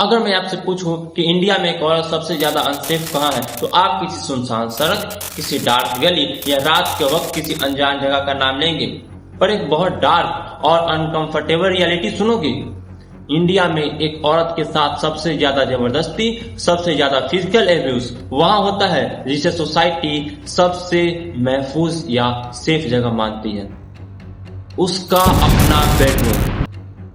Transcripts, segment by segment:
अगर मैं आपसे पूछूं कि इंडिया में एक औरत सबसे ज्यादा अनसेफ कहाँ है, तो आप किसी सुनसान सड़क, किसी डार्क गली या रात के वक्त किसी अनजान जगह का नाम लेंगे। पर एक बहुत डार्क और अनकंफर्टेबल रियलिटी सुनोगे। इंडिया में एक औरत के साथ सबसे ज्यादा जबरदस्ती, सबसे ज्यादा फिजिकल एब्यूज वहां होता है जिसे सोसाइटी सबसे महफूज या सेफ जगह मानती है, उसका अपना बेडरूम।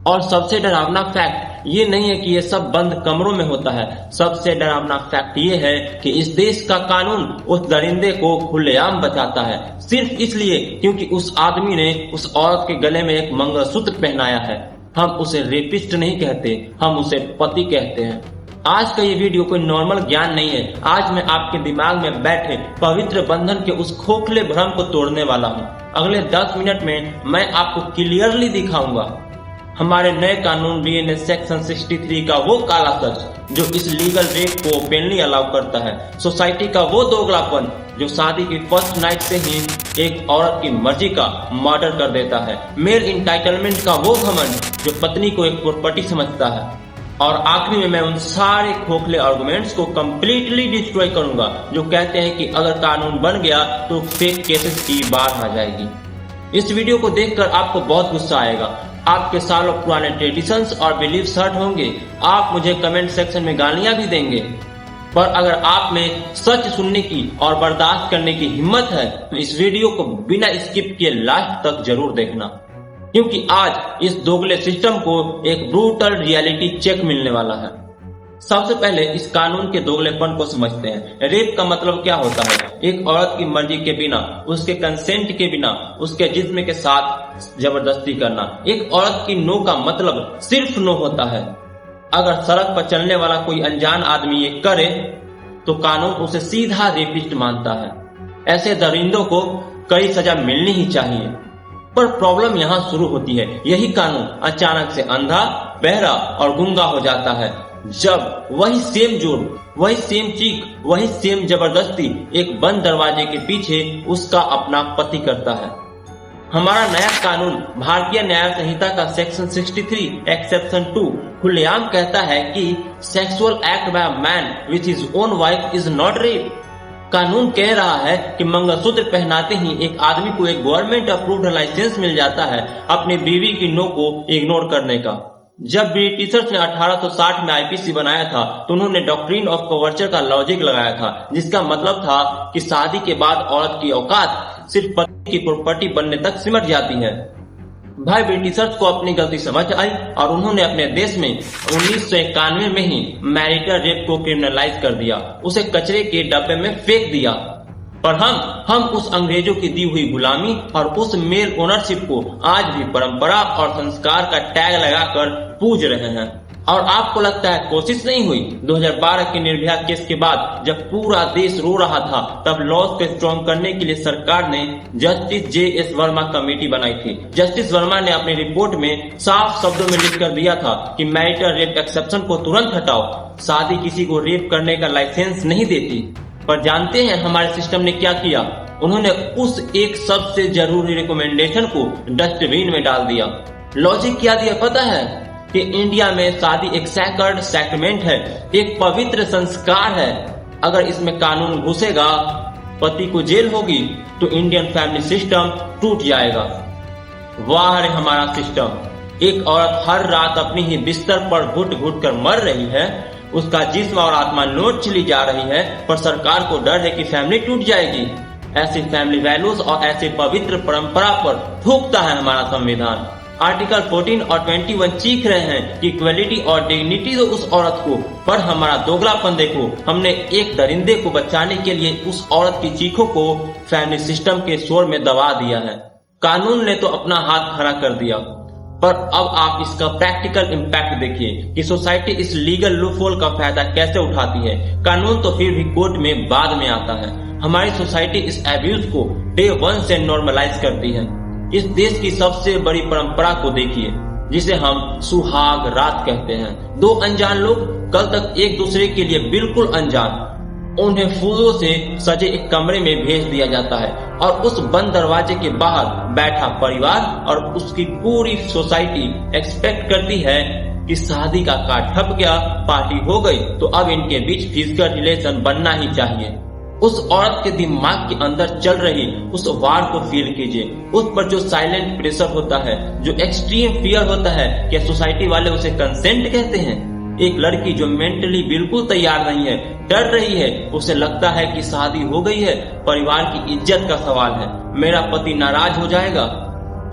और सबसे डरावना फैक्ट ये नहीं है कि ये सब बंद कमरों में होता है। सबसे डरावना फैक्ट ये है कि इस देश का कानून उस दरिंदे को खुलेआम बचाता है, सिर्फ इसलिए क्योंकि उस आदमी ने उस औरत के गले में एक मंगलसूत्र पहनाया है। हम उसे रेपिस्ट नहीं कहते, हम उसे पति कहते हैं। आज का ये वीडियो कोई नॉर्मल ज्ञान नहीं है। आज मैं आपके दिमाग में बैठे पवित्र बंधन के उस खोखले भ्रम को तोड़ने वाला हूँ। अगले 10 मिनट में मैं आपको क्लियरली दिखाऊंगा हमारे नए कानून डीएनए सेक्शन 63 का वो काला सच जो इस लीगल रेप को ओपनली अलाउ करता है, सोसाइटी का वो दोगलापन जो शादी की फर्स्ट नाइट से ही एक औरत की मर्जी का मर्डर कर देता है, मेल इंटाइटलमेंट का वो घमंड जो पत्नी को एक प्रॉपर्टी समझता है, और आखिरी में मैं उन सारे खोखले आर्गुमेंट्स को कंप्लीटली डिस्ट्रॉय करूंगा जो कहते हैं कि अगर कानून बन गया तो फेक केसेस की बाढ़ आ जाएगी। इस वीडियो को देखकर आपको बहुत गुस्सा आएगा, आपके सालों पुराने ट्रेडिशंस और बिलीव्स हर्ट होंगे, आप मुझे कमेंट सेक्शन में गालियां भी देंगे। पर अगर आप में सच सुनने की और बर्दाश्त करने की हिम्मत है तो इस वीडियो को बिना स्किप किए लास्ट तक जरूर देखना, क्योंकि आज इस दोगले सिस्टम को एक ब्रूटल रियलिटी चेक मिलने वाला है। सबसे पहले इस कानून के दोगलेपन को समझते हैं। रेप का मतलब क्या होता है? एक औरत की मर्जी के बिना, उसके कंसेंट के बिना, उसके जिस्म के साथ जबरदस्ती करना। एक औरत की नो का मतलब सिर्फ नो होता है। अगर सड़क पर चलने वाला कोई अनजान आदमी ये करे तो कानून उसे सीधा रेपिस्ट मानता है। ऐसे दरिंदों को कड़ी सजा मिलनी ही चाहिए। पर प्रॉब्लम यहाँ शुरू होती है। यही कानून अचानक से अंधा, बहरा और गूंगा हो जाता है जब वही सेम जुर्म, वही सेम चीख, वही सेम जबरदस्ती एक बंद दरवाजे के पीछे उसका अपना पति करता है। हमारा नया कानून भारतीय न्याय संहिता का सेक्शन 63 एक्सेप्शन 2 खुलेआम कहता है कि sexual act by a man with his own wife is not rape. कानून कह रहा है कि मंगलसूत्र पहनाते ही एक आदमी को एक गवर्नमेंट अप्रूव्ड लाइसेंस मिल जाता है अपनी बीवी की नो को इग्नोर करने का। जब ब्रिटिशर्स ने 1860 में आईपीसी बनाया था तो उन्होंने डॉक्ट्रिन ऑफ कवर्चर का लॉजिक लगाया था, जिसका मतलब था कि शादी के बाद औरत की औकात सिर्फ पति की प्रॉपर्टी बनने तक सिमट जाती है। भाई ब्रिटिशर्स को अपनी गलती समझ आई और उन्होंने अपने देश में 1991 में ही मैरिटल रेप को क्रिमिनलाइज कर दिया, उसे कचरे के डब्बे में फेंक दिया। पर हम उस अंग्रेजों की दी हुई गुलामी और उस मेल ओनरशिप को आज भी परंपरा और संस्कार का टैग लगाकर पूज रहे हैं। और आपको लगता है कोशिश नहीं हुई? 2012 के निर्भया केस के बाद जब पूरा देश रो रहा था, तब लॉज को स्ट्रॉन्ग करने के लिए सरकार ने जस्टिस JS वर्मा कमेटी बनाई थी। जस्टिस वर्मा ने अपनी रिपोर्ट में साफ शब्दों में लिख कर दिया था कि मैरिटल रेप एक्सेप्शन को तुरंत हटाओ, शादी किसी को रेप करने का लाइसेंस नहीं देती। पर जानते हैं हमारे सिस्टम ने क्या किया? उन्होंने उस एक सबसे जरूरी रिकमेंडेशन को डस्टबिन में डाल दिया। लॉजिक क्या दिया पता है? कि इंडिया में शादी एक सैक्रेड सैक्रेमेंट है, एक पवित्र संस्कार है। अगर इसमें कानून घुसेगा, पति को जेल होगी, तो इंडियन फैमिली सिस्टम टूट जाएगा। वाह रे हमारा सिस्टम! एक औरत हर रात अपनी ही बिस्तर पर घुट घुट कर मर रही है, उसका जिस्म और आत्मा नोट चली जा रही है, पर सरकार को डर है कि फैमिली टूट जाएगी। ऐसी फैमिली वैल्यूज और ऐसे पवित्र परंपरा पर थूकता है हमारा संविधान। आर्टिकल 14 और 21 चीख रहे हैं कि इक्वलिटी और डिग्निटी दो उस औरत को, पर हमारा दोगलापन देखो। हमने एक दरिंदे को बचाने के लिए उस औरत की चीखों को फैमिली सिस्टम के शोर में दबा दिया है। कानून ने तो अपना हाथ खड़ा कर दिया, पर अब आप इसका प्रैक्टिकल इम्पैक्ट देखिए कि सोसाइटी इस लीगल लूपहोल का फायदा कैसे उठाती है। कानून तो फिर भी कोर्ट में बाद में आता है। हमारी सोसाइटी इस एब्यूज को डे 1 से नॉर्मलाइज करती है। इस देश की सबसे बड़ी परंपरा को देखिए, जिसे हम सुहाग रात कहते हैं। दो अनजान लोग, कल तक एक दूसरे के लिए बिल्कुल अनजान, उन्हें फूलों से सजे एक कमरे में भेज दिया जाता है और उस बंद दरवाजे के बाहर बैठा परिवार और उसकी पूरी सोसाइटी एक्सपेक्ट करती है कि शादी का कार्ड ठप गया, पार्टी हो गई, तो अब इनके बीच फिजिकल रिलेशन बनना ही चाहिए। उस औरत के दिमाग के अंदर चल रही उस वार को फील कीजिए, उस पर जो साइलेंट प्रेशर होता है, जो एक्सट्रीम फियर होता है। क्या सोसाइटी वाले उसे कंसेंट कहते हैं? एक लड़की जो मेंटली बिल्कुल तैयार नहीं है, डर रही है, उसे लगता है कि शादी हो गई है, परिवार की इज्जत का सवाल है, मेरा पति नाराज हो जाएगा,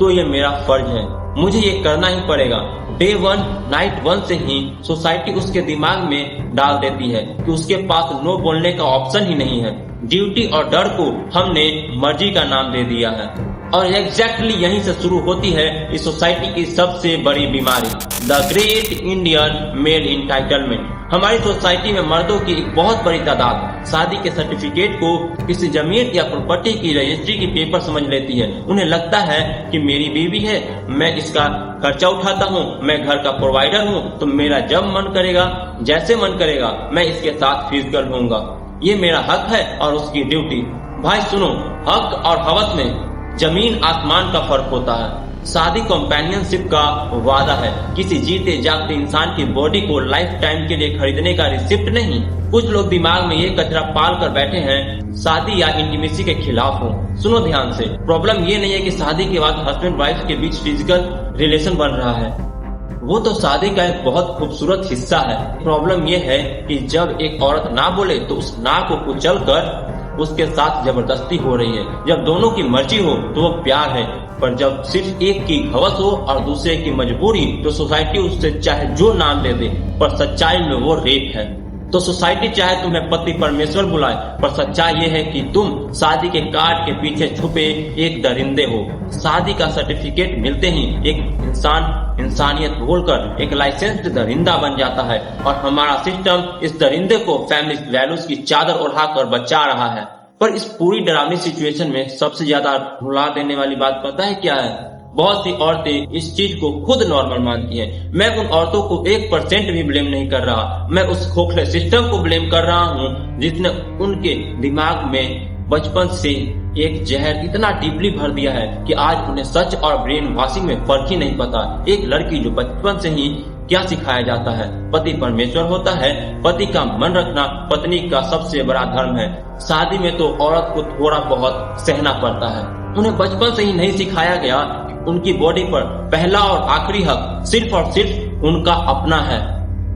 तो ये मेरा फर्ज है, मुझे ये करना ही पड़ेगा। डे 1 नाइट 1 से ही सोसाइटी उसके दिमाग में डाल देती है कि उसके पास नो बोलने का ऑप्शन ही नहीं है। ड्यूटी और डर को हमने मर्जी का नाम दे दिया है, और एग्जैक्टली यहीं से शुरू होती है इस सोसाइटी की सबसे बड़ी बीमारी, the great Indian male entitlement. हमारी सोसाइटी में मर्दों की एक बहुत बड़ी तादाद शादी के सर्टिफिकेट को किसी जमीन या प्रॉपर्टी की रजिस्ट्री की पेपर समझ लेती है। उन्हें लगता है कि मेरी बीवी है, मैं इसका खर्चा उठाता हूँ, मैं घर का प्रोवाइडर हूँ, तो मेरा जब मन करेगा, जैसे मन करेगा, मैं इसके साथ फिजिकल होऊंगा, ये मेरा हक है और उसकी ड्यूटी। भाई सुनो, हक और हवस में जमीन आसमान का फर्क होता है। शादी कंपेनियनशिप का वादा है, किसी जीते जागते इंसान की बॉडी को लाइफ टाइम के लिए खरीदने का रिसिप्ट नहीं। कुछ लोग दिमाग में ये कचरा पाल कर बैठे हैं, शादी या इंटीमेसी के खिलाफ हो। सुनो ध्यान से, प्रॉब्लम ये नहीं है कि शादी के बाद हस्बैंड वाइफ के बीच फिजिकल रिलेशन बन रहा है, वो तो शादी का एक बहुत खूबसूरत हिस्सा है। प्रॉब्लम ये है कि जब एक औरत ना बोले तो उस ना को कुचल कर उसके साथ जबरदस्ती हो रही है। जब दोनों की मर्जी हो तो वो प्यार है, पर जब सिर्फ एक की हवस हो और दूसरे की मजबूरी, तो सोसाइटी उससे चाहे जो नाम दे दे, पर सच्चाई में वो रेप है। तो सोसाइटी चाहे तुम्हें पति परमेश्वर बुलाए, पर सच्चाई ये है कि तुम शादी के कार्ड के पीछे छुपे एक दरिंदे हो। शादी का सर्टिफिकेट मिलते ही एक इंसान इंसानियत भूलकर एक लाइसेंस्ड दरिंदा बन जाता है, और हमारा सिस्टम इस दरिंदे को फैमिली वैल्यूज की चादर ओढ़ाकर बचा रहा है। पर इस पूरी डरावनी सिचुएशन में सबसे ज्यादा रुला देने वाली बात पता है क्या है? बहुत सी औरतें इस चीज को खुद नॉर्मल मानती हैं। मैं उन औरतों को 1% भी ब्लेम नहीं कर रहा, मैं उस खोखले सिस्टम को ब्लेम कर रहा हूँ जिसने उनके दिमाग में बचपन से एक जहर इतना डीपली भर दिया है कि आज उन्हें सच और ब्रेन वॉशिंग में फर्क ही नहीं पता। एक लड़की जो बचपन से ही क्या सिखाया जाता है, पति परमेश्वर होता है, पति का मन रखना पत्नी का सबसे बड़ा धर्म है। शादी में तो औरत को थोड़ा बहुत सहना पड़ता है। उन्हें बचपन से ही नहीं सिखाया गया कि उनकी बॉडी पर पहला और आखिरी हक सिर्फ और सिर्फ उनका अपना है।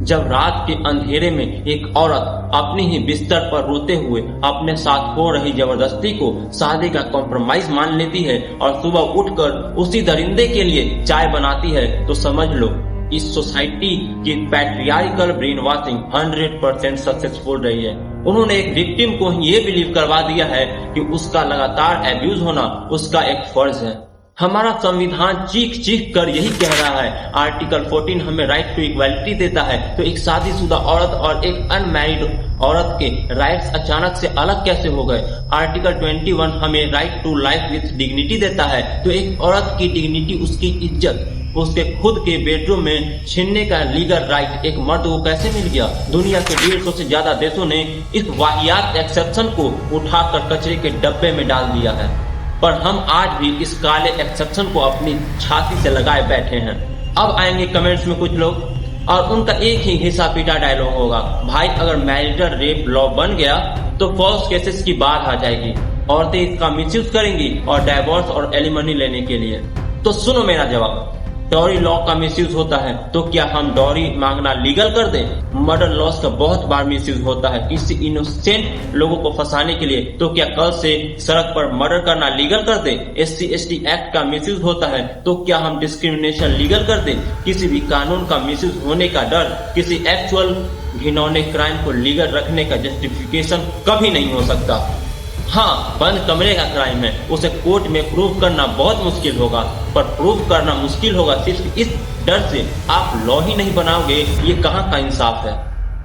जब रात के अंधेरे में एक औरत अपनी ही बिस्तर पर रोते हुए अपने साथ हो रही जबरदस्ती को शादी का कॉम्प्रोमाइज मान लेती है और सुबह उठकर उसी दरिंदे के लिए चाय बनाती है, तो समझ लो इस सोसाइटी की पैट्रियार्कल ब्रेन वॉशिंग 100% सक्सेसफुल रही है। उन्होंने एक विक्टिम को ये बिलीव करवा दिया है कि उसका लगातार एब्यूज होना उसका एक फर्ज है। हमारा संविधान चीख चीख कर यही कह रहा है, आर्टिकल 14 हमें राइट टू इक्वालिटी देता है, तो एक शादीशुदा औरत और एक अनमैरिड औरत के राइट्स अचानक से अलग कैसे हो गए? आर्टिकल 21 हमें right to life with dignity देता है, तो एक औरत की डिग्निटी, उसकी इज्जत, उसके खुद के बेडरूम में छीनने का लीगल राइट एक मर्द को कैसे मिल गया? दुनिया के 150 से ज्यादा देशों ने इस वाहियात एक्सेप्शन को उठाकर कचरे के डब्बे में डाल दिया है, पर हम आज भी इस काले एक्सेप्शन को अपनी छाती से लगाए बैठे हैं। अब आएंगे कमेंट्स में कुछ लोग और उनका एक ही घिसा पीटा डायलॉग होगा, भाई अगर मैरिटल रेप लॉ बन गया तो फॉल्स केसेस की बात आ जाएगी, औरतें इसका मिसयूज करेंगी और डाइवोर्स और एलिमनी लेने के लिए। तो सुनो मेरा जवाब, डॉरी लॉ का मिसयूज होता है तो क्या हम डॉरी मांगना लीगल कर दें? मर्डर लॉस का बहुत बार मिसयूज होता है किसी इनोसेंट लोगों को फंसाने के लिए, तो क्या कल से सड़क पर मर्डर करना लीगल कर दें? SC/ST एक्ट का मिसयूज होता है तो क्या हम डिस्क्रिमिनेशन लीगल कर दें? किसी भी कानून का मिसयूज होने का डर किसी एक्चुअल घिनौने क्राइम को लीगल रखने का जस्टिफिकेशन कभी नहीं हो सकता। हाँ, बंद कमरे का क्राइम है, उसे कोर्ट में प्रूव करना बहुत मुश्किल होगा, पर प्रूव करना मुश्किल होगा सिर्फ इस डर से आप लॉ ही नहीं बनाओगे, ये कहाँ का इंसाफ है?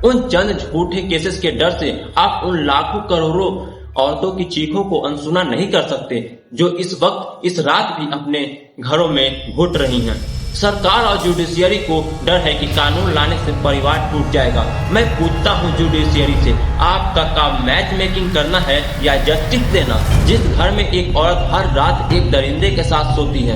उन चंद झूठे केसेस के डर से आप उन लाखों करोड़ों औरतों की चीखों को अनसुना नहीं कर सकते जो इस वक्त इस रात भी अपने घरों में घुट रही हैं। सरकार और जुडिशियरी को डर है कि कानून लाने से परिवार टूट जाएगा। मैं पूछता हूँ जुडिशियरी से, आपका काम मैच मेकिंग करना है या जस्टिस देना? जिस घर में एक औरत हर रात एक दरिंदे के साथ सोती है,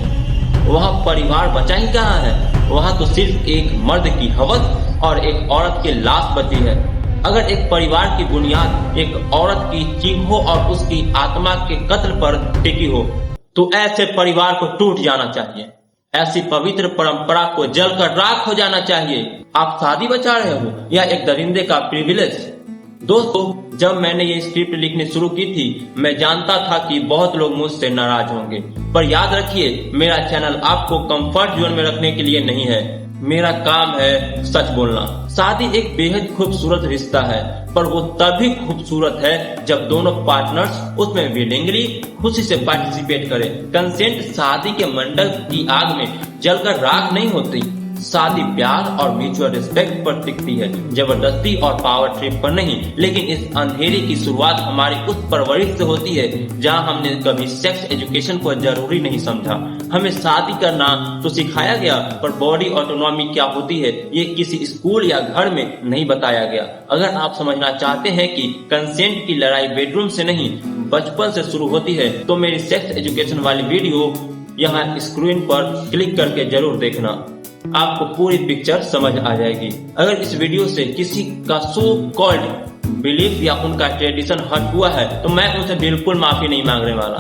वह परिवार बचा ही कहाँ है? वहाँ तो सिर्फ एक मर्द की हवस और एक औरत की लाश बची है। अगर एक परिवार की बुनियाद एक औरत की चीखों और उसकी आत्मा के कत्ल पर टिकी हो तो ऐसे परिवार को टूट जाना चाहिए। ऐसी पवित्र परंपरा को जलकर राख हो जाना चाहिए। आप शादी बचा रहे हो या एक दरिंदे का प्रिविलेज? दोस्तों, जब मैंने ये स्क्रिप्ट लिखनी शुरू की थी, मैं जानता था कि बहुत लोग मुझसे नाराज होंगे, पर याद रखिए, मेरा चैनल आपको कंफर्ट जोन में रखने के लिए नहीं है। मेरा काम है सच बोलना। शादी एक बेहद खूबसूरत रिश्ता है, पर वो तभी खूबसूरत है जब दोनों पार्टनर्स उसमें विलिंगली खुशी से पार्टिसिपेट करें। कंसेंट शादी के मंडप की आग में जलकर राख नहीं होती। शादी प्यार और म्यूचुअल रिस्पेक्ट पर टिकती है, जबरदस्ती और पावर ट्रिप पर नहीं। लेकिन इस अंधेरे की शुरुआत हमारी उस परवरिश से होती है जहां हमने कभी सेक्स एजुकेशन को जरूरी नहीं समझा। हमें शादी करना तो सिखाया गया, पर बॉडी ऑटोनॉमी क्या होती है ये किसी स्कूल या घर में नहीं बताया गया। अगर आप समझना चाहते हैं कि कंसेंट की लड़ाई बेडरूम से नहीं बचपन से शुरू होती है, तो मेरी सेक्स एजुकेशन वाली वीडियो यहाँ स्क्रीन पर क्लिक करके जरूर देखना। आपको पूरी पिक्चर समझ आ जाएगी। अगर इस वीडियो से किसी का सो कॉल्ड बिलीफ या उनका ट्रेडिशन हर्ट हुआ है तो मैं उनसे बिल्कुल माफी नहीं मांगने वाला,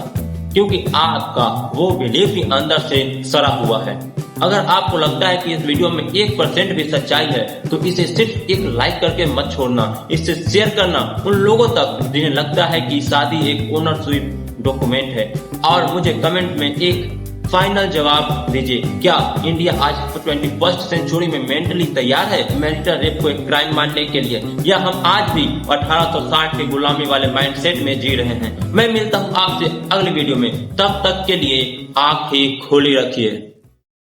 क्योंकि आपका वो बिलीफ ही अंदर से सड़ा हुआ है। अगर आपको लगता है कि इस वीडियो में 1% भी सच्चाई है तो इसे सिर्फ एक लाइक करके मत छोड़ना, इससे शेयर करना उन लोगों तक जिन्हें लगता है कि शादी एक ओनरशिप डॉक्यूमेंट है। और मुझे कमेंट में एक फाइनल जवाब दीजिए, क्या इंडिया आज 21st सेंचुरी में मेंटली तैयार है मैरिटल रेप को एक क्राइम मानने के लिए, या हम आज भी 1860 के गुलामी वाले माइंडसेट में जी रहे हैं? मैं मिलता हूँ आपसे अगले वीडियो में, तब तक के लिए आंखें खोली रखिए।